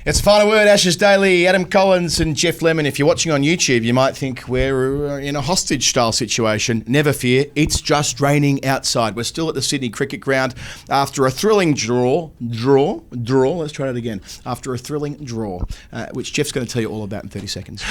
It's Final Word, Ashes Daily, Adam Collins and Geoff Lemon. If you're watching on YouTube, you might think we're in a hostage-style situation. Never fear, it's just raining outside. We're still at the Sydney Cricket Ground after a thrilling draw. Let's try that again. After a thrilling draw, which Geoff's going to tell you all about in 30 seconds.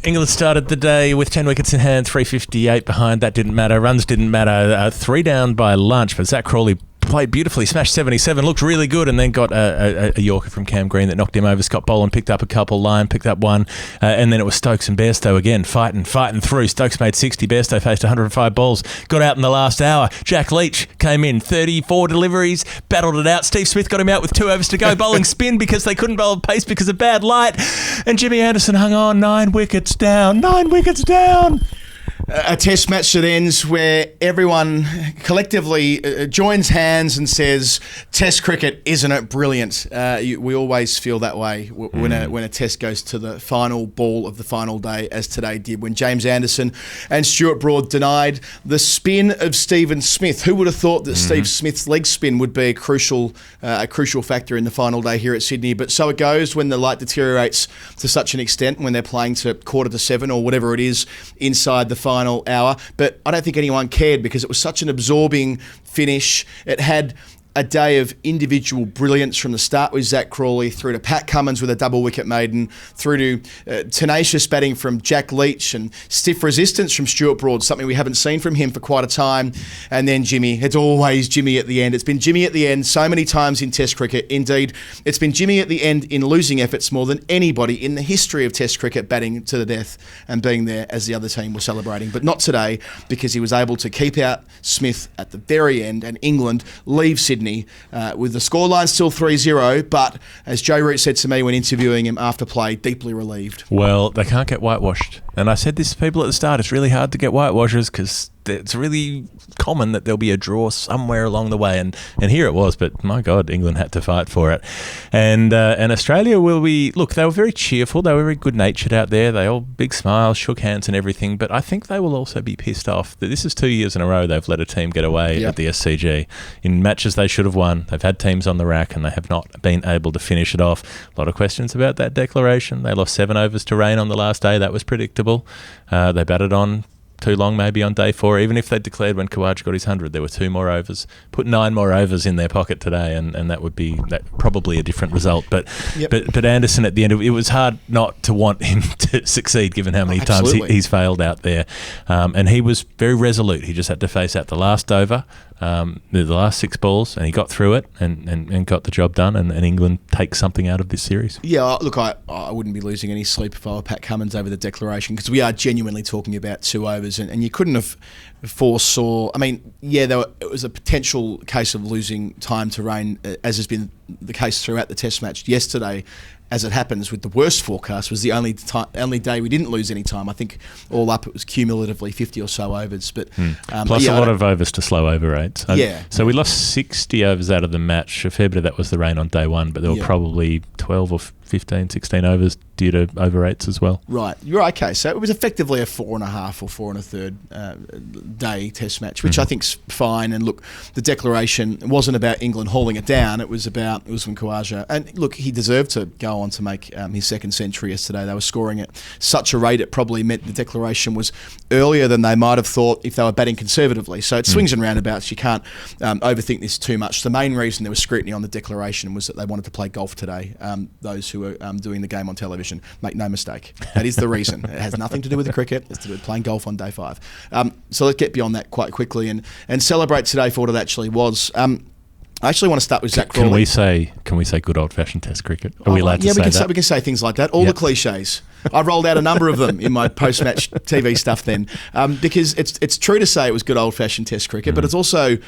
England started the day with 10 wickets in hand, 358 behind. That didn't matter. Runs didn't matter. 3 down by lunch, but Zach Crawley played beautifully, smashed 77, looked really good, and then got a Yorker from Cam Green that knocked him over. Scott Boland picked up a couple, Lyon picked up one, and then it was Stokes and Bairstow again, fighting through. Stokes made 60, Bairstow faced 105 balls, got out in the last hour. Jack Leach came in, 34 deliveries, battled it out. Steve Smith got him out with 2 overs to go, bowling spin because they couldn't bowl pace because of bad light, and Jimmy Anderson hung on, 9 wickets down. A test match that ends where everyone collectively joins hands and says, Test cricket, isn't it brilliant? We always feel that way when a test goes to the final ball of the final day, as today did, when James Anderson and Stuart Broad denied the spin of Stephen Smith. Who would have thought that Steve Smith's leg spin would be a crucial factor in the final day here at Sydney? But so it goes when the light deteriorates to such an extent, when they're playing to 6:45 or whatever it is inside the final hour. But I don't think anyone cared because it was such an absorbing finish. It had a day of individual brilliance from the start with Zach Crawley, through to Pat Cummins with a double wicket maiden, through to tenacious batting from Jack Leach and stiff resistance from Stuart Broad, something we haven't seen from him for quite a time. And then Jimmy. It's always Jimmy at the end. It's been Jimmy at the end so many times in Test cricket. Indeed, it's been Jimmy at the end in losing efforts more than anybody in the history of Test cricket, batting to the death and being there as the other team were celebrating. But not today, because he was able to keep out Smith at the very end and England leave Sydney with the scoreline still 3-0, but as Joe Root said to me when interviewing him after play, deeply relieved. Well, they can't get whitewashed. And I said this to people at the start, it's really hard to get whitewashers because it's really common that there'll be a draw somewhere along the way. And here it was, but my God, England had to fight for it. And Australia they were very cheerful. They were very good-natured out there. They all big smiles, shook hands and everything. But I think they will also be pissed off that this is 2 years in a row they've let a team get away at the SCG. In matches they should have won, they've had teams on the rack and they have not been able to finish it off. A lot of questions about that declaration. They lost 7 overs to rain on the last day. That was predictable. They batted on too long maybe on day 4. Even if they declared when Khawaja got his 100, there were 2 more overs. Put 9 more overs in their pocket today, and that would be probably a different result. But Anderson at the end, it was hard not to want him to succeed given how many times he's failed out there. And he was very resolute. He just had to face out the last over, the last 6 balls, and he got through it and got the job done, and England takes something out of this series. Yeah, look, I wouldn't be losing any sleep if I were Pat Cummins over the declaration, because we are genuinely talking about 2 overs, and you couldn't have foresaw. I mean, it was a potential case of losing time to rain, as has been the case throughout the Test match. Yesterday, as it happens with the worst forecast, was the only day we didn't lose any time. I think all up it was cumulatively 50 or so overs. But plus a lot of overs to slow over rates. So we lost 60 overs out of the match. A fair bit of that was the rain on day 1, but there were probably 12 or 15, 16 overs due to over rates as well. Right. You're okay. So it was effectively a 4.5 or 4 1/3 day Test match, which I think's fine. And look, the declaration wasn't about England hauling it down. It was about Usman Khawaja. And look, he deserved to go on to make his 2nd century yesterday. They were scoring at such a rate it probably meant the declaration was earlier than they might have thought if they were batting conservatively. So it swings and roundabouts. You can't overthink this too much. The main reason there was scrutiny on the declaration was that they wanted to play golf today. Those who were doing the game on television, make no mistake, that is the reason. It has nothing to do with the cricket. It's to do with playing golf on day 5. So let's get beyond that quite quickly and celebrate today for what it actually was. I actually want to start with Zach Crawley. Can we say good old-fashioned Test cricket? Are we allowed to say that? We can say things like that. All the cliches. I rolled out a number of them in my post-match TV stuff then, because it's true to say it was good old-fashioned Test cricket, but it's also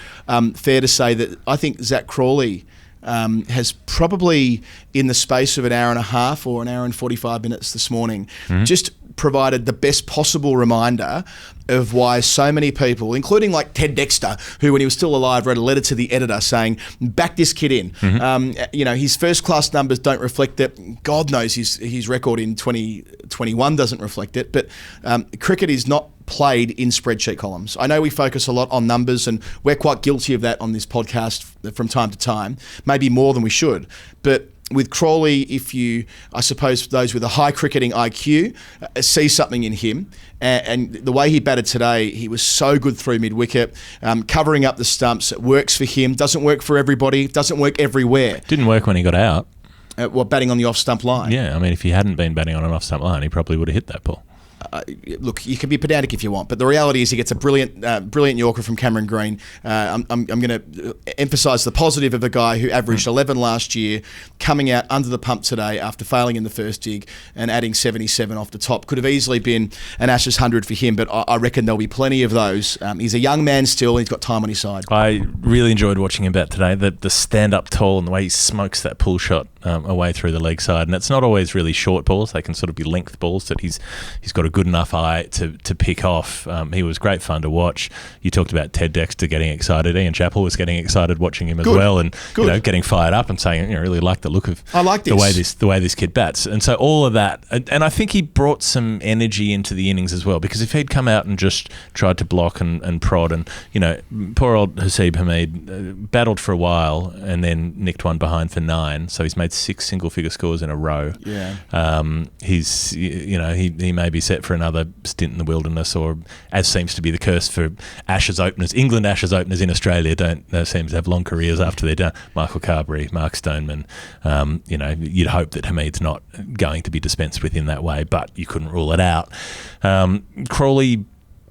fair to say that I think Zach Crawley has probably, in the space of an hour and a half or an hour and 45 minutes this morning, just provided the best possible reminder of why so many people, including like Ted Dexter, who when he was still alive wrote a letter to the editor saying, back this kid in. His first class numbers don't reflect it. God knows his record in 2021 doesn't reflect it. But cricket is not played in spreadsheet columns. I know we focus a lot on numbers, and we're quite guilty of that on this podcast from time to time, maybe more than we should. But with Crawley, if you, I suppose, those with a high cricketing IQ see something in him, and the way he batted today, he was so good through mid-wicket, covering up the stumps. It works for him, doesn't work for everybody, doesn't work everywhere. Didn't work when he got out. Batting on the off-stump line. Yeah, I mean, if he hadn't been batting on an off-stump line, he probably would have hit that ball. Look, you can be pedantic if you want, but the reality is he gets a brilliant Yorker from Cameron Green. I'm going to emphasise the positive of a guy who averaged 11 last year, coming out under the pump today after failing in the first dig and adding 77 off the top. Could have easily been an Ashes 100 for him, but I reckon there'll be plenty of those. He's a young man still, and he's got time on his side. I really enjoyed watching him bat today. The stand-up tall and the way he smokes that pull shot away through the leg side, and it's not always really short balls. They can sort of be length balls that he's got a good enough eye to pick off. He was great fun to watch. You talked about Ted Dexter getting excited. Ian Chappell was getting excited watching him as well, and getting fired up and saying, I really like the look of the way this kid bats. And so all of that, and I think he brought some energy into the innings as well, because if he'd come out and just tried to block and prod, and poor old Haseeb Hameed battled for a while and then nicked one behind for 9, so he's made 6 single-figure scores in a row. He's he may be set for another stint in the wilderness, or as seems to be the curse for Ashes openers. England Ashes openers in Australia seem to have long careers after they're done. Michael Carberry, Mark Stoneman. You'd hope that Hameed's not going to be dispensed with in that way, but you couldn't rule it out. Crawley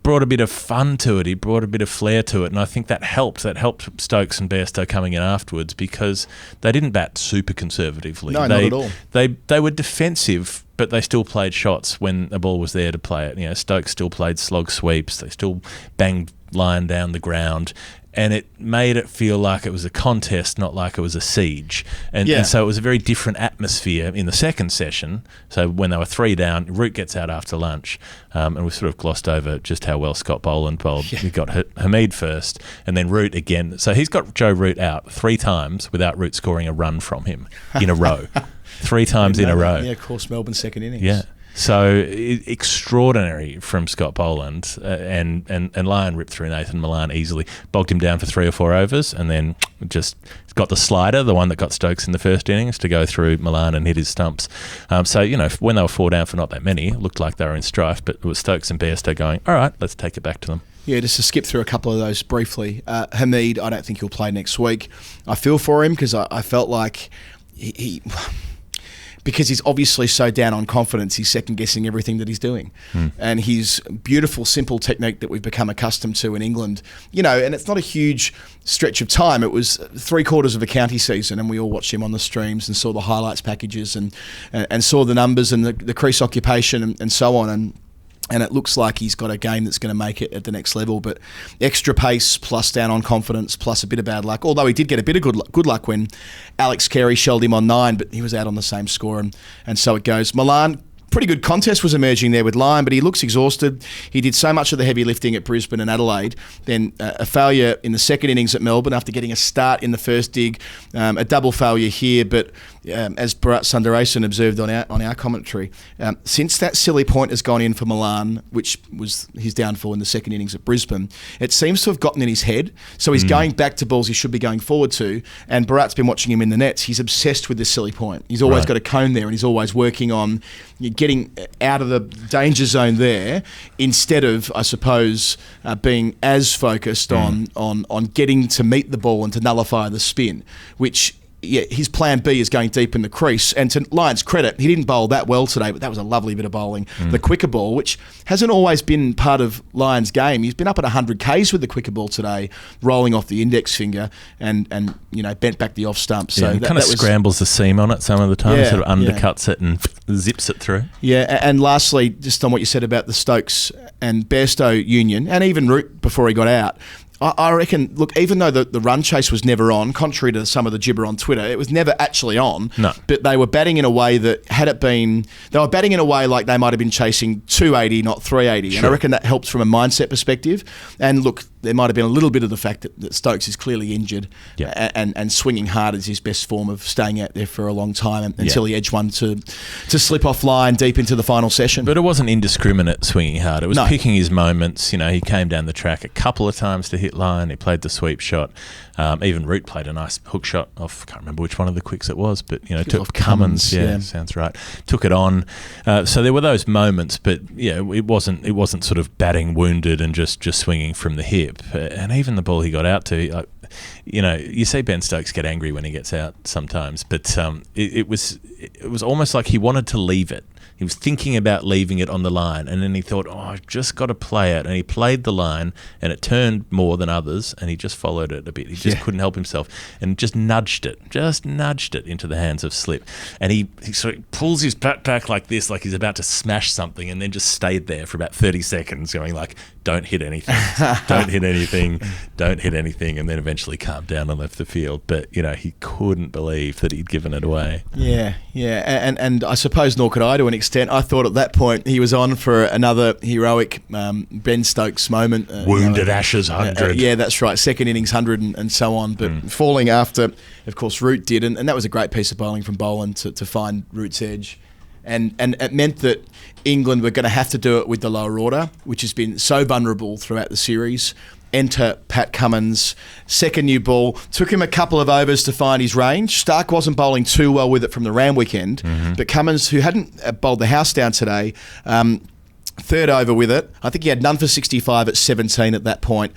brought a bit of fun to it. He brought a bit of flair to it, and I think that helped. That helped Stokes and Bairstow coming in afterwards, because they didn't bat super conservatively. No, not at all. They were defensive, but they still played shots when a ball was there to play it. Stokes still played slog sweeps. They still banged line down the ground. And it made it feel like it was a contest, not like it was a siege. And so it was a very different atmosphere in the second session. So when they were 3 down, Root gets out after lunch, and we sort of glossed over just how well Scott Boland bowled. He got Hameed first, and then Root again. So he's got Joe Root out 3 times without Root scoring a run from him in a row. 3 times in a row. Yeah, of course, Melbourne second innings. Yeah. So extraordinary from Scott Boland, and Lyon ripped through Nathan Milan easily, bogged him down for 3 or 4 overs, and then just got the slider, the one that got Stokes in the first innings, to go through Milan and hit his stumps. So when they were 4 down for not that many, it looked like they were in strife, but it was Stokes and Bairstow going, all right, let's take it back to them. Yeah, just to skip through a couple of those briefly. Hameed, I don't think he'll play next week. I feel for him, because I felt like he because he's obviously so down on confidence, he's second-guessing everything that he's doing. And his beautiful, simple technique that we've become accustomed to in England, and it's not a huge stretch of time. It was 3/4 of a county season, and we all watched him on the streams and saw the highlights packages and saw the numbers and the crease occupation and so on. And it looks like he's got a game that's going to make it at the next level. But extra pace plus down on confidence plus a bit of bad luck. Although he did get a bit of good luck when Alex Carey shelled him on 9, but he was out on the same score. And so it goes. Milan, pretty good contest was emerging there with Lyon, but he looks exhausted. He did so much of the heavy lifting at Brisbane and Adelaide. Then a failure in the second innings at Melbourne after getting a start in the first dig. A double failure here, but as Bharat Sundaresan observed on our commentary, since that silly point has gone in for Milan, which was his downfall in the second innings at Brisbane, it seems to have gotten in his head. So he's going back to balls he should be going forward to, and Bharat's been watching him in the nets. He's obsessed with this silly point. He's always got a cone there, and he's always working on getting out of the danger zone there, instead of, I suppose, being as focused on getting to meet the ball and to nullify the spin, which yeah, his plan B is going deep in the crease. And to Lyon's credit, he didn't bowl that well today, but that was a lovely bit of bowling. The quicker ball, which hasn't always been part of Lyon's game. He's been up at 100 Ks with the quicker ball today, rolling off the index finger and bent back the off stump. So that kind of scrambles the seam on it some of the time, sort of undercuts it and zips it through. Yeah, and lastly, just on what you said about the Stokes and Bairstow union, and even Root before he got out, I reckon, look, even though the run chase was never on, contrary to some of the gibber on Twitter, it was never actually on. No. But they were batting in a way that, had it been, they were batting in a way like they might have been chasing 280, not 380. Sure. And I reckon that helps from a mindset perspective. And look, there might have been a little bit of the fact that Stokes is clearly injured, and swinging hard is his best form of staying out there for a long time until he edged one to slip off line deep into the final session. But it wasn't indiscriminate swinging hard. It was picking his moments. You know, he came down the track a couple of times to hit line. He played the sweep shot. Even Root played a nice hook shot off, I can't remember which one of the quicks it was, but, you know, took Cummins. Sounds right. Took it on. So there were those moments, but, it wasn't sort of batting wounded and just swinging from the hip. And even the ball he got out to, you see Ben Stokes get angry when he gets out sometimes, but it was almost like he wanted to leave it. He was thinking about leaving it on the line, and then he thought, I've just got to play it. And he played the line, and it turned more than others, and he just followed it a bit. He just couldn't help himself and just nudged it into the hands of slip. And he sort of pulls his bat back like this, like he's about to smash something, and then just stayed there for about 30 seconds going like, don't hit anything, don't hit anything, don't hit anything, and then eventually calmed down and left the field. But, he couldn't believe that he'd given it away. Yeah. And I suppose nor could I to an extent. I thought at that point he was on for another heroic Ben Stokes moment. Wounded Ashes 100. Yeah, that's right. Second innings 100 and so on. But falling after, of course, Root did. And that was a great piece of bowling from Boland to find Root's edge. And it meant that England were going to have to do it with the lower order, which has been so vulnerable throughout the series. Enter Pat Cummins, second new ball. Took him a couple of overs to find his range. Stark wasn't bowling too well with it from the Randwick end, but Cummins, who hadn't bowled the house down today, third over with it. I think he had none for 65 at 17 at that point.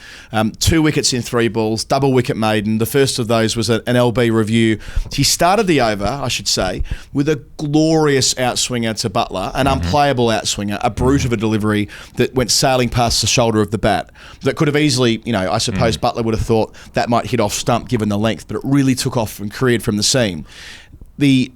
2 wickets in 3 balls, double wicket maiden. The first of those was an LB review. He started the over, I should say, with a glorious outswinger to Butler, an unplayable outswinger, a brute of a delivery that went sailing past the shoulder of the bat. That could have easily, I suppose Butler would have thought that might hit off stump given the length, but it really took off and careered from the seam. The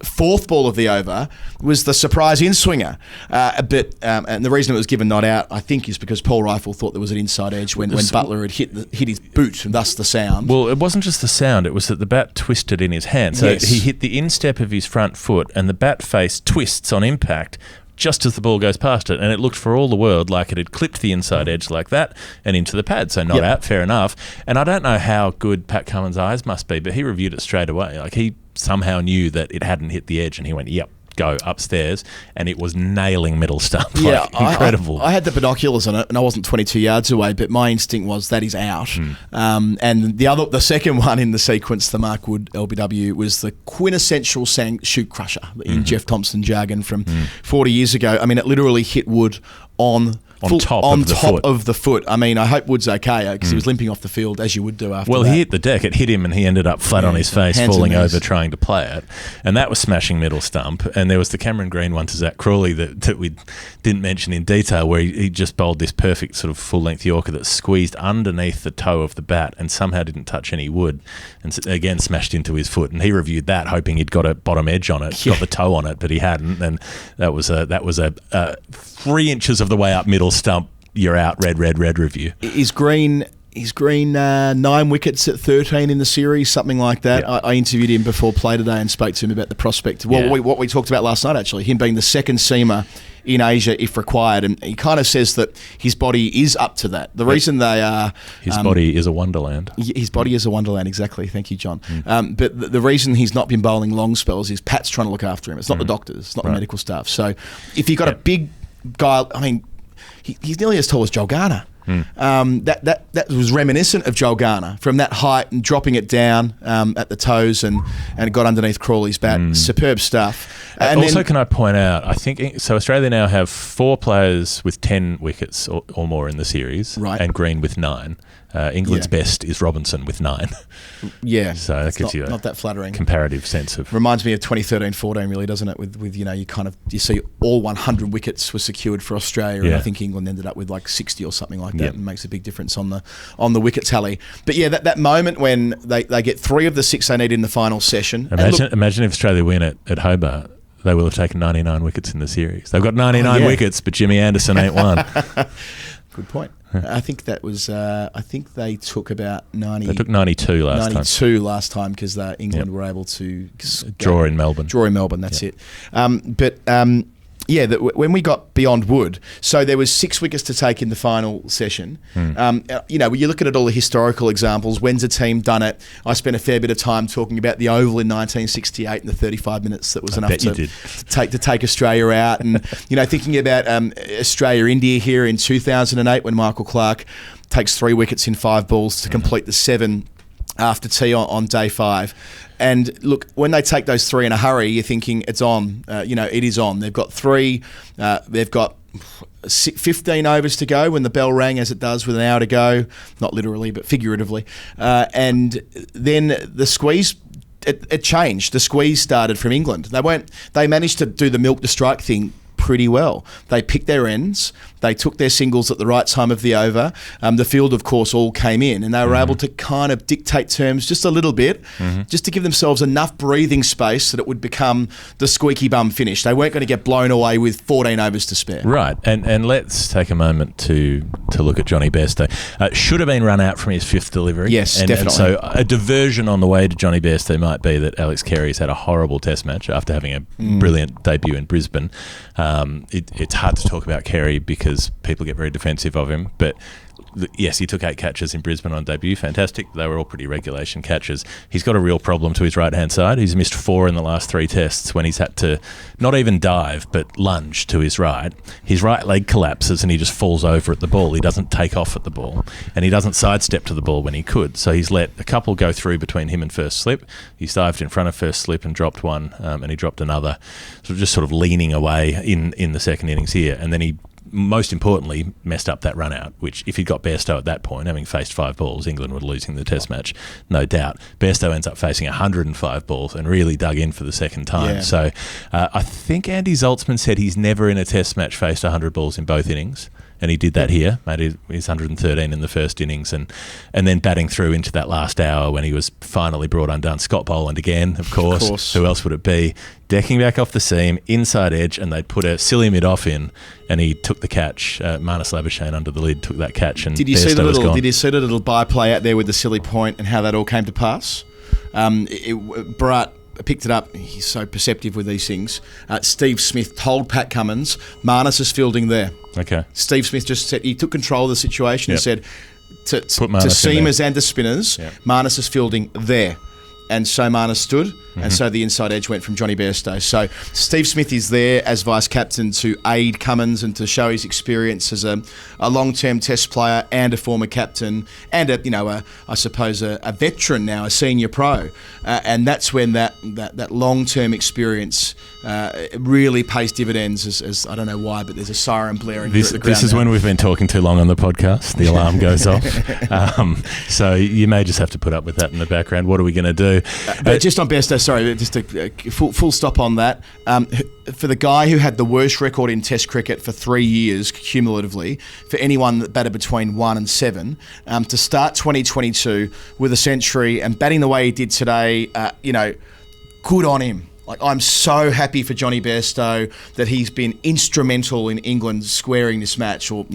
fourth ball of the over was the surprise in-swinger. And the reason it was given not out, I think, is because Paul Rifle thought there was an inside edge when Butler had hit his boot, and thus the sound. Well, it wasn't just the sound, it was that the bat twisted in his hand. So he hit the instep of his front foot, and the bat face twists on impact just as the ball goes past it, and it looked for all the world like it had clipped the inside edge like that and into the pad. So not out, fair enough. And I don't know how good Pat Cummins' eyes must be, but he reviewed it straight away. Like, he somehow knew that it hadn't hit the edge, and he went, yep, go upstairs, and it was nailing middle stump. Yeah, incredible. I had the binoculars on it, and I wasn't 22 yards away, but my instinct was that is out. And the second one in the sequence, the Mark Wood LBW, was the quintessential shoot crusher in Geoff Thompson jargon from 40 years ago. I mean, it literally hit Wood on top of the foot. I mean, I hope Wood's okay because he was limping off the field, as you would do after that. Well, he hit the deck. It hit him, and he ended up flat on his face, falling over trying to play it. And that was smashing middle stump. And there was the Cameron Green one to Zach Crawley that we didn't mention in detail, where he just bowled this perfect sort of full-length Yorker that squeezed underneath the toe of the bat and somehow didn't touch any wood, and again smashed into his foot. And he reviewed that, hoping he'd got a bottom edge on it, got the toe on it, but he hadn't. And that was a 3 inches of the way up middle stump, you're out, red review. Is Green 9 wickets at 13 in the series, something like that? Yep. I interviewed him before play today and spoke to him about the prospect. What we talked about last night, actually, him being the second seamer in Asia if required, and he kind of says that his body is up to that. The reason they are... His body is a wonderland. His body is a wonderland, exactly. Thank you, John. But the reason he's not been bowling long spells is Pat's trying to look after him. It's not the doctors, it's not the medical staff. So if you've got a big guy, I mean, he's nearly as tall as Joel Garner. That was reminiscent of Joel Garner from that height and dropping it down at the toes and it got underneath Crawley's bat. Superb stuff. And also, can I point out, I think, so Australia now have 4 players with 10 wickets or more in the series, right, and Green with 9. England's best is Robinson with 9. Yeah. So that gives you not that flattering comparative sense of... Reminds me of 2013-14 really, doesn't it? With you see all 100 wickets were secured for Australia, and I think England ended up with like 60 or something like that, and makes a big difference on the wicket tally. But yeah, that moment when they get 3 of the 6 they need in the final session. Imagine if Australia win at Hobart. They will have taken 99 wickets in the series. They've got 99 wickets, but Jimmy Anderson ain't one. Good point. I think that was. I think they took about 90. They took 92 last time. 92 last time because England were able to draw in Melbourne. That's it. Yeah, when we got beyond wood, so there was 6 wickets to take in the final session. When you look at all the historical examples, when's a team done it? I spent a fair bit of time talking about the Oval in 1968 and the 35 minutes that was enough to take Australia out, and thinking about Australia-India here in 2008 when Michael Clarke takes 3 wickets in 5 balls to complete the 7 after tea on day 5. And look, when they take those 3 in a hurry, you're thinking it's on. It is on. They've got 3. They've got 15 overs to go when the bell rang, as it does with an hour to go. Not literally, but figuratively. And then the squeeze, it changed. The squeeze started from England. They managed to do the milk to strike thing pretty well. They picked their ends. They took their singles at the right time of the over. The field, of course, all came in, and they were able to kind of dictate terms just a little bit, just to give themselves enough breathing space that it would become the squeaky bum finish. They weren't going to get blown away with 14 overs to spare. Right, and let's take a moment to look at Johnny Bairstow. Should have been run out from his 5th delivery. Yes, definitely. And so a diversion on the way to Johnny Bairstow might be that Alex Carey's had a horrible Test match after having a brilliant debut in Brisbane. It's hard to talk about Carey because people get very defensive of him, but yes, he took 8 catches in Brisbane on debut. Fantastic. They were all pretty regulation catches. He's got a real problem to his right-hand side. He's missed 4 in the last 3 tests when he's had to not even dive, but lunge to his right. His right leg collapses and he just falls over at the ball. He doesn't take off at the ball, and he doesn't sidestep to the ball when he could. So he's let a couple go through between him and first slip. He's dived in front of first slip and dropped one, and he dropped another, just sort of leaning away in the second innings here. And then he, most importantly, messed up that run out, which if he'd got Bairstow at that point, having faced 5 balls, England were losing the Test match, no doubt. Bairstow ends up facing 105 balls and really dug in for the second time. Yeah. So I think Andy Zaltzman said he's never in a Test match faced 100 balls in both innings. And he did that here, made his 113 in the first innings, and then batting through into that last hour when he was finally brought undone. Scott Boland again, of course. Who else would it be? Decking back off the seam, inside edge, and they'd put a silly mid-off in, and he took the catch. Marnus Labuschagne under the lid took that catch, and Did you see the little byplay out there with the silly point and how that all came to pass? Bharat picked it up. He's so perceptive with these things. Steve Smith told Pat Cummins, Marnus is fielding there. Okay. Steve Smith just said, he took control of the situation and said, to seamers and to spinners, Marnus is fielding there. And so Marnus stood, and so the inside edge went from Johnny Bairstow. So Steve Smith is there as vice-captain to aid Cummins and to show his experience as a long-term Test player and a former captain and I suppose a veteran now, a senior pro. And that's when that long-term experience really pays dividends as I don't know why, but there's a siren blaring through the ground. This is when we've been talking too long on the podcast. The alarm goes off. So you may just have to put up with that in the background. What are we going to do? But just on Bairstow, sorry, just a full stop on that. For the guy who had the worst record in Test cricket for 3 years cumulatively, for anyone that batted between 1 and 7, to start 2022 with a century and batting the way he did today, good on him. Like, I'm so happy for Johnny Bairstow that he's been instrumental in England squaring this match, or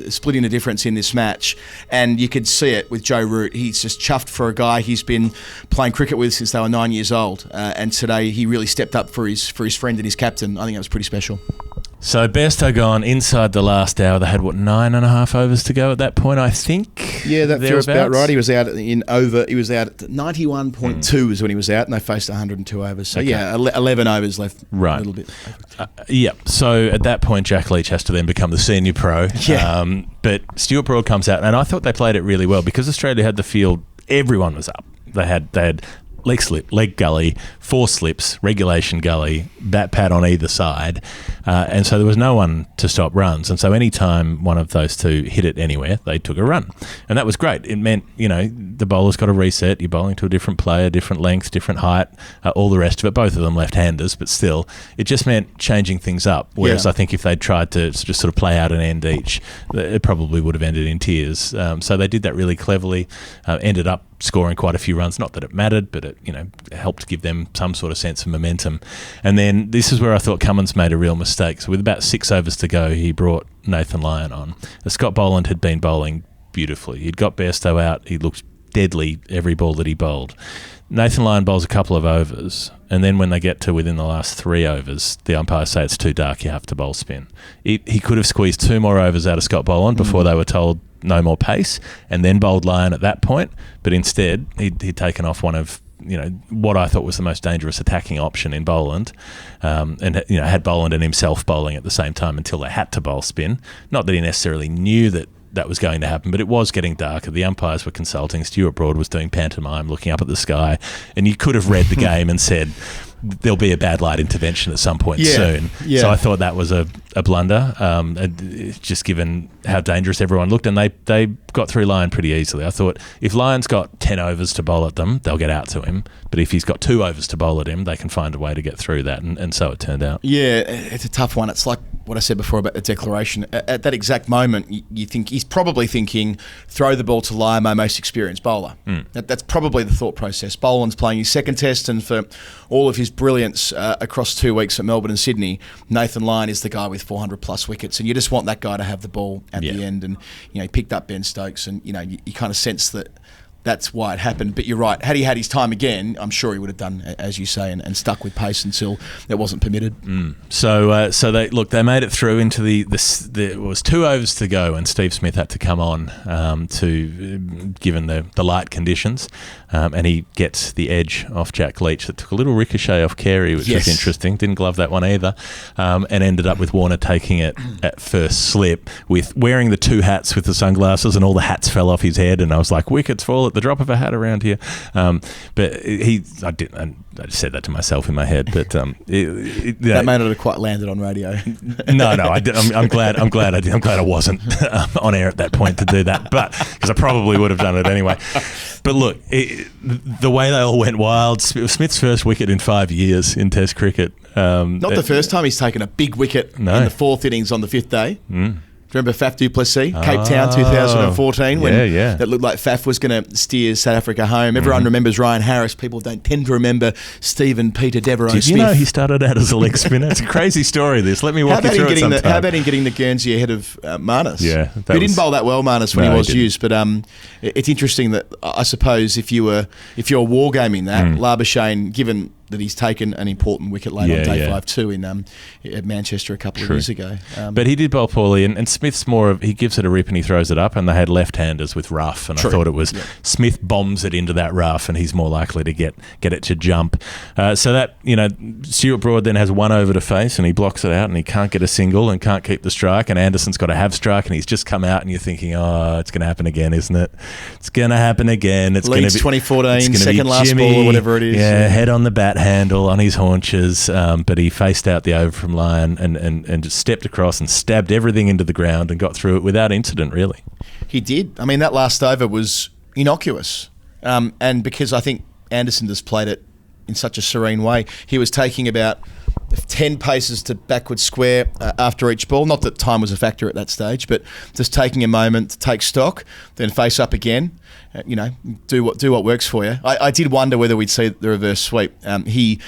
splitting the difference in this match. And you could see it with Joe Root. He's just chuffed for a guy he's been playing cricket with since they were 9 years old. And today he really stepped up for his friend and his captain. I think that was pretty special. So Bairstow gone inside the last hour. They had 9.5 overs to go at that point, I think. Yeah, that feels about right. He was out He was out at 91.2 is when he was out, and they faced 102 overs. So 11 overs left. Right. A little bit. So at that point, Jack Leach has to then become the senior pro. Yeah. But Stuart Broad comes out, and I thought they played it really well because Australia had the field. Everyone was up. They had leg slip, leg gully, 4 slips, regulation gully, bat pad on either side. And so there was no one to stop runs. And so any time one of those two hit it anywhere, they took a run. And that was great. It meant, the bowler's got to reset. You're bowling to a different player, different length, different height, all the rest of it. Both of them left-handers, but still, it just meant changing things up. Whereas I think if they'd tried to just sort of play out an end each, it probably would have ended in tears. So they did that really cleverly, ended up scoring quite a few runs. Not that it mattered, but it helped give them some sort of sense of momentum. And then this is where I thought Cummins made a real mistake. So with about 6 overs to go, he brought Nathan Lyon on. Scott Boland had been bowling beautifully. He'd got Bairstow out. He looked deadly every ball that he bowled. Nathan Lyon bowls a couple of overs, and then when they get to within the last 3 overs, the umpires say it's too dark, you have to bowl spin. He could have squeezed 2 more overs out of Scott Boland before they were told no more pace, and then bowled Lyon at that point. But instead, he'd taken off one of what I thought was the most dangerous attacking option in Boland, and had Boland and himself bowling at the same time until they had to bowl spin. Not that he necessarily knew that was going to happen, but it was getting darker. The umpires were consulting. Stuart Broad was doing pantomime, looking up at the sky, and you could have read the game and said there'll be a bad light intervention at some point soon. Yeah. So I thought that was a blunder, just given how dangerous everyone looked, and they got through Lyon pretty easily. I thought if Lyon's got 10 overs to bowl at them, they'll get out to him. But if he's got 2 overs to bowl at him, they can find a way to get through that, and so it turned out. Yeah, it's a tough one. It's like what I said before about the declaration. At that exact moment, you think he's probably thinking, throw the ball to Lyon, my most experienced bowler. That's probably the thought process. Boland's playing his second test, and for all of his brilliance across 2 weeks at Melbourne and Sydney, Nathan Lyon is the guy with 400 plus wickets, and you just want that guy to have the ball at the end. And he picked up Ben Stokes, and you kind of sense that that's why it happened. But you're right. Had he had his time again, I'm sure he would have done, as you say, and stuck with pace until it wasn't permitted. So they made it through into it was 2 overs to go, and Steve Smith had to come on given the light conditions, and he gets the edge off Jack Leach that took a little ricochet off Carey, which was interesting. Didn't glove that one either, and ended up with Warner taking it at first slip, with wearing the 2 hats with the sunglasses, and all the hats fell off his head, and I was like, wickets fall at the drop of a hat around here. But I said that to myself in my head, but that may not have quite landed on radio. No, I'm glad I wasn't on air at that point to do that, but because I probably would have done it anyway. But look, the way they all went wild. It was Smith's first wicket in 5 years in Test cricket. Not the first time he's taken a big wicket in the 4th innings on the 5th day. Remember Faf du Plessis, Cape Town 2014, when that looked like Faf was going to steer South Africa home. Everyone remembers Ryan Harris. People don't tend to remember Stephen Peter Devereaux Smith. Did you know he started out as a leg spinner? It's a crazy story, this. Let me walk you through it sometime. How about him getting the Guernsey ahead of Marnus? Yeah. He didn't bowl that well, Marnus, when he was used. But it's interesting that, I suppose, if you're wargaming that, Labuschagne, given that he's taken an important wicket late on day 5 too at Manchester a couple of years ago. But he did bowl poorly, and Smith's he gives it a rip and he throws it up, and they had left-handers with rough, and I thought it was Smith bombs it into that rough, and he's more likely to get it to jump. So that, Stuart Broad then has 1 over to face, and he blocks it out, and he can't get a single and can't keep the strike, and Anderson's got to have strike, and he's just come out, and you're thinking, oh, it's going to happen again, isn't it? It's going to happen again. It's Leeds 2014, second last ball or whatever it is. Yeah, head on the bat handle on his haunches, but he faced out the over from Lyon and just stepped across and stabbed everything into the ground and got through it without incident, really. He did. I mean, that last over was innocuous, and because I think Anderson just played it in such a serene way. He was taking about 10 paces to backward square after each ball. Not that time was a factor at that stage, but just taking a moment to take stock, then face up again. Do what works for you. I did wonder whether we'd see the reverse sweep. He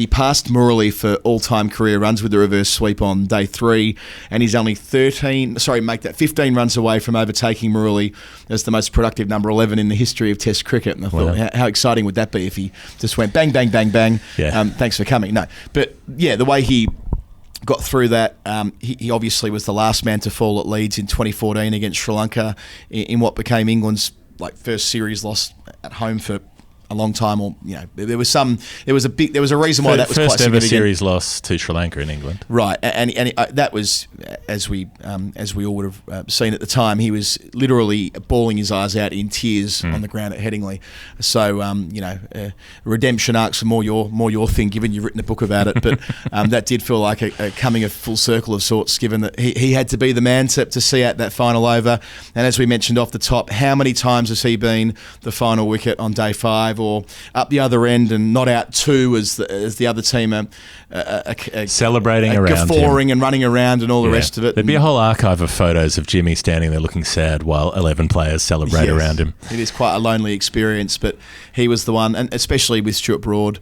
passed Murali for all-time career runs with the reverse sweep on day 3, and he's only 15 runs away from overtaking Murali as the most productive number 11 in the history of Test cricket. And I thought, how exciting would that be if he just went bang, bang, bang, bang. Yeah. Thanks for coming. No, but the way he got through that, he obviously was the last man to fall at Leeds in 2014 against Sri Lanka in what became England's first series loss at home for a long time, or there was a reason why that was quite significant. First ever series loss to Sri Lanka in England, right? And that was, as we all would have seen at the time, he was literally bawling his eyes out in tears on the ground at Headingley. So redemption arcs are more your thing, given you've written a book about it. But that did feel like a coming of full circle of sorts, given that he had to be the man to see out that final over. And as we mentioned off the top, how many times has he been the final wicket on day 5? Or up the other end and not out 2 as the other team are celebrating around guffawing him and running around and all the rest of it. There'd be a whole archive of photos of Jimmy standing there looking sad while 11 players celebrate around him. It is quite a lonely experience, but he was the one, and especially with Stuart Broad,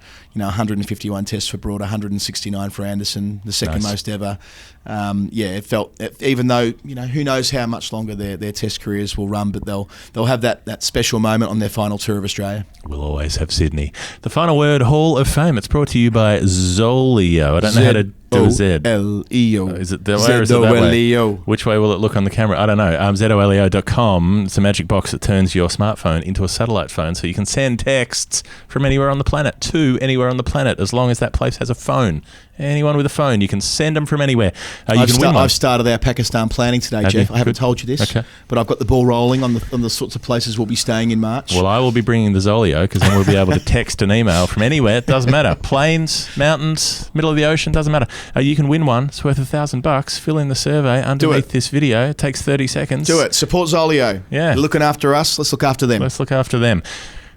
151 tests for Broad, 169 for Anderson, the second most ever. It felt, even though, who knows how much longer their test careers will run, but they'll have that special moment on their final tour of Australia. We'll always have Sydney. The final word, Hall of Fame. It's brought to you by ZOLEO. I don't know how to do a Z. ZOLEO. Is it the way or is it that way? Which way will it look on the camera? I don't know. ZOLEO.com. It's a magic box that turns your smartphone into a satellite phone, so you can send texts from anywhere on the planet to anywhere on the planet, as long as that place has a phone. Anyone with a phone, you can send them from anywhere. I've started our Pakistan planning today, Geoff. I haven't told you this, but I've got the ball rolling on the sorts of places we'll be staying in March. Well, I will be bringing the ZOLEO, because then we'll be able to text and email from anywhere. It doesn't matter. Plains, mountains, middle of the ocean, doesn't matter. You can win one. It's worth $1,000. Fill in the survey underneath this video. It takes 30 seconds. Do it. Support ZOLEO. Yeah. They're looking after us. Let's look after them. Let's look after them.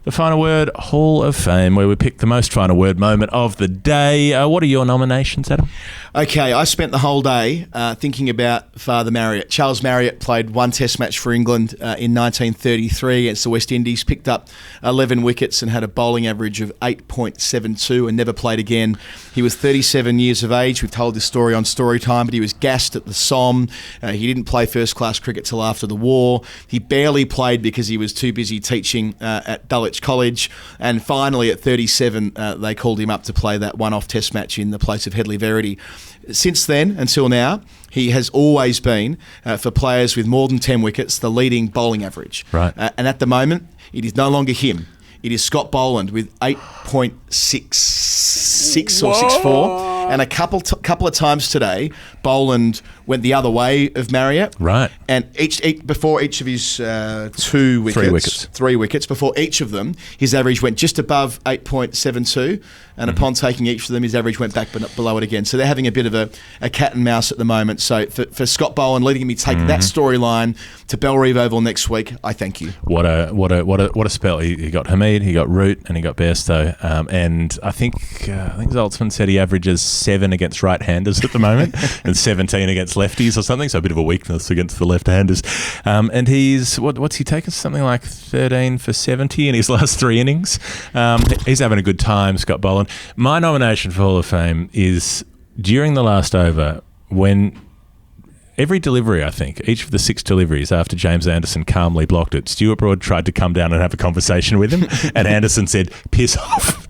The final word, Hall of Fame, where we pick the most final word moment of the day. What are your nominations, Adam? Okay, I spent the whole day thinking about Father Marriott. Charles Marriott played one test match for England in 1933 against the West Indies, picked up 11 wickets and had a bowling average of 8.72 and never played again. He was 37 years of age. We've told this story on Storytime, but he was gassed at the Somme. He didn't play first-class cricket till after the war. He barely played because he was too busy teaching at Dulwich College. And finally, at 37, they called him up to play that one-off test match in the place of Headley Verity. Since then, until now, he has always been, for players with more than 10 wickets, the leading bowling average. Right. And at the moment, it is no longer him. It is Scott Boland with 8.66 or 64. And a couple of times today, Boland went the other way of Marriott. Right. And before each of his three wickets, before each of them, his average went just above 8.72. And upon taking each of them, his average went back below it again. So they're having a bit of a cat and mouse at the moment. So for Scott Boland leading me take that storyline to Bellerive Oval next week, I thank you. What a spell. He got Hamid, he got Root, and he got Bairstow. And I think Zoltzman said he averages 7 against right-handers at the moment and 17 against lefties or something. So a bit of a weakness against the left-handers. And he's what's he taken? Something like 13 for 70 in his last 3 innings. He's having a good time, Scott Boland. My nomination for Hall of Fame is during the last over, when every delivery, I think, each of the 6 deliveries after James Anderson calmly blocked it, Stuart Broad tried to come down and have a conversation with him, and Anderson said, "Piss off."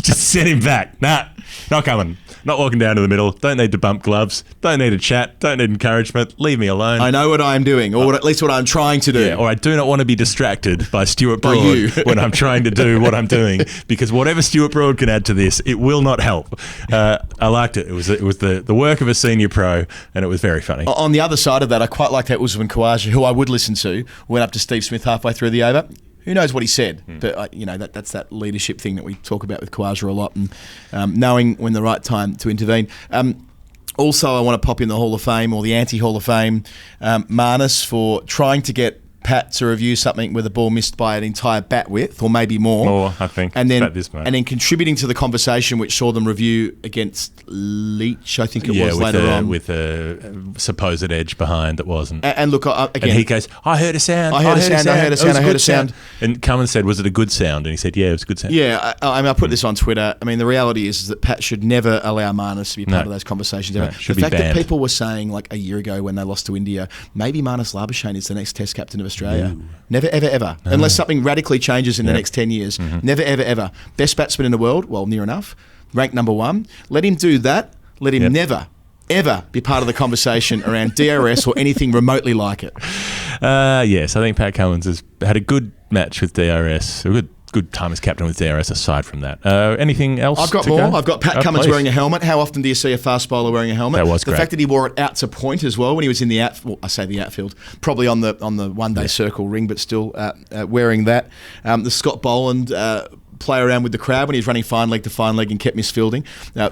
Just send him back. Nah, not coming. Not walking down to the middle. Don't need to bump gloves. Don't need a chat. Don't need encouragement. Leave me alone. I know what I'm doing, or at least what I'm trying to do. Yeah, or I do not want to be distracted by Stuart Broad when I'm trying to do what I'm doing, because whatever Stuart Broad can add to this, it will not help. I liked it. It was the work of a senior pro, and it was very funny. On the other side of that, I quite liked how Usman Khawaja, who I would listen to, went up to Steve Smith halfway through the over. Who knows what he said, but that's that leadership thing that we talk about with Khawaja a lot, and knowing when the right time to intervene. Also, I want to pop in the Hall of Fame, or the anti-Hall of Fame, Marnus, for trying to get Pat to review something where the ball missed by an entire bat width, or maybe more. More, I think. And then, about this much. And then contributing to the conversation, which saw them review against Leach, I think it was later on. With a supposed edge behind that wasn't. And look, again. And he goes, I heard a sound. I heard a sound. And Cummins said, was it a good sound? And he said, yeah, it was a good sound. Yeah, I put this on Twitter. I mean, the reality is that Pat should never allow Marnus to be part of those conversations. No, the fact that people were saying, like a year ago when they lost to India, maybe Marnus Labuschagne is the next Test captain of Australia. No. Never, ever, ever. No. Unless something radically changes in the next 10 years. Never, ever, ever. Best batsman in the world? Well, near enough. Ranked number 1. Let him do that. Let him never, ever be part of the conversation around DRS or anything remotely like it. Yes, I think Pat Cummins has had a good match with DRS. A good time as captain with DRS aside from that. Anything else? I've got more. I've got Pat Cummins wearing a helmet. How often do you see a fast bowler wearing a helmet? That was great. The fact that he wore it out to point as well when he was in the outfield, probably on the one-day circle ring, but still wearing that. The Scott Boland play around with the crowd when he was running fine leg to fine leg and kept misfielding.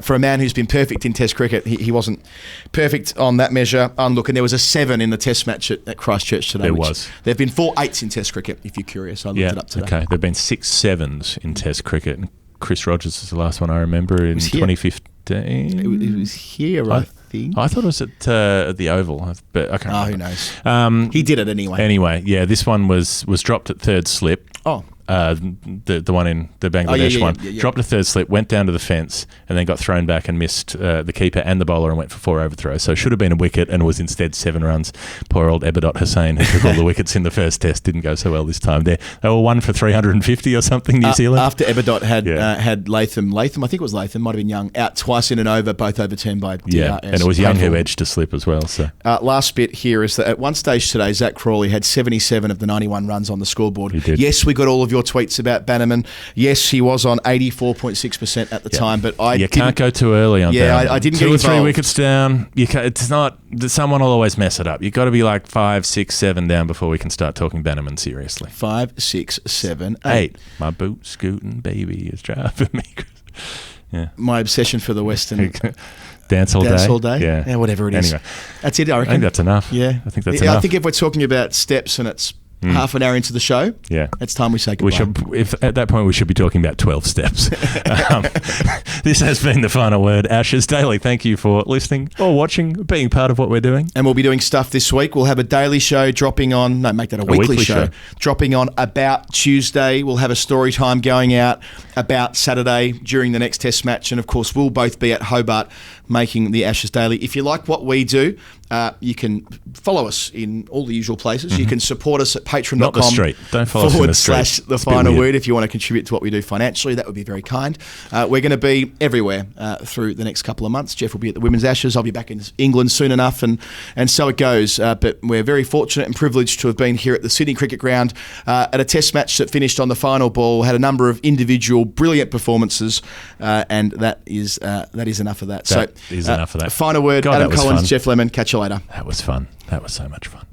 For a man who's been perfect in Test cricket, he wasn't perfect on that measure. And there was a 7 in the Test match at Christchurch today. There was. There have been 4 8s in Test cricket, if you're curious. I looked it up today. Okay, there have been 6 7s in Test cricket. Chris Rogers is the last one I remember in 2015. It was here, I think. I thought it was at the Oval, but I can't remember. Who knows? He did it anyway. Anyway, yeah, this one was dropped at third slip. Oh, the one in the Bangladesh one. Dropped a third slip, went down to the fence, and then got thrown back and missed the keeper and the bowler and went for 4 overthrows. So it should have been a wicket and was instead 7 runs. Poor old Ebadot Hussain, who took all the wickets in the first test, didn't go so well this time. They were 1 for 350 or something, New Zealand. After Ebadot had Latham, I think it was Latham, might have been Young, out twice in and over, both overturned by DRS. Yeah, and it was Young who edged to slip as well. So last bit here is that at one stage today, Zach Crawley had 77 of the 91 runs on the scoreboard. He did. Yes, we got all of your tweets about Bannerman. Yes, he was on 84.6% at the time, but you can't go too early on Bannerman. I didn't 2 get or 3 involved. wickets down. It's not. Someone will always mess it up. You've got to be like 5, 6, 7 down before we can start talking Bannerman seriously. 5, 6, 7, 8. My boot scooting baby is driving me. Yeah. My obsession for the Western Dance all day. Yeah, whatever it is. Anyway, that's it, I reckon. I think that's enough. Yeah. I think that's enough. I think if we're talking about steps and it's half an hour into the show, it's time we say goodbye. At that point, we should be talking about 12 steps. This has been The Final Word. Ashes Daily, thank you for listening or watching, being part of what we're doing. And we'll be doing stuff this week. We'll have a daily show dropping on, make that a weekly show. Dropping on about Tuesday. We'll have a story time going out about Saturday during the next test match. And of course, we'll both be at Hobart making the Ashes Daily. If you like what we do, you can follow us in all the usual places. Mm-hmm. You can support us at patreon.com. Not the street. Don't follow us in the street. The Final Word. If you want to contribute to what we do financially, that would be very kind. We're going to be everywhere through the next couple of months. Geoff will be at the Women's Ashes. I'll be back in England soon enough, and so it goes. But we're very fortunate and privileged to have been here at the Sydney Cricket Ground at a test match that finished on the final ball. Had a number of individual brilliant performances, and that is enough of that. That is enough of that. Final Word. God, Adam that was Collins, fun. Geoff Lemon. Catch you later. That was fun. That was so much fun.